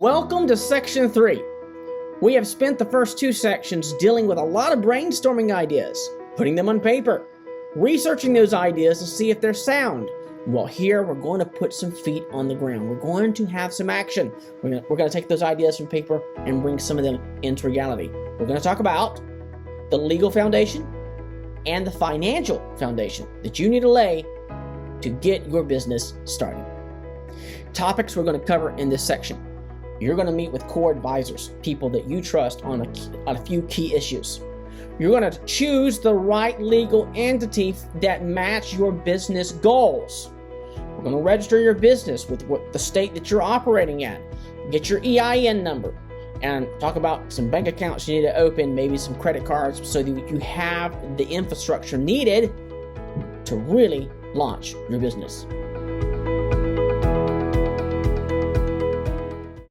Welcome to Section 3. We have spent the first two sections dealing with a lot of brainstorming ideas, putting them on paper, researching those ideas to see if they're sound. Well, here we're going to put some feet on the ground. We're going to have some action. We're going to take those ideas from paper and bring some of them into reality. We're going to talk about the legal foundation and the financial foundation that you need to lay to get your business started. Topics we're going to cover in this section. You're going to meet with core advisors, people that you trust on a few key issues. You're going to choose the right legal entity that match your business goals. We're going to register your business with the state that you're operating at. Get your EIN number and talk about some bank accounts you need to open, maybe some credit cards, so that you have the infrastructure needed to really launch your business.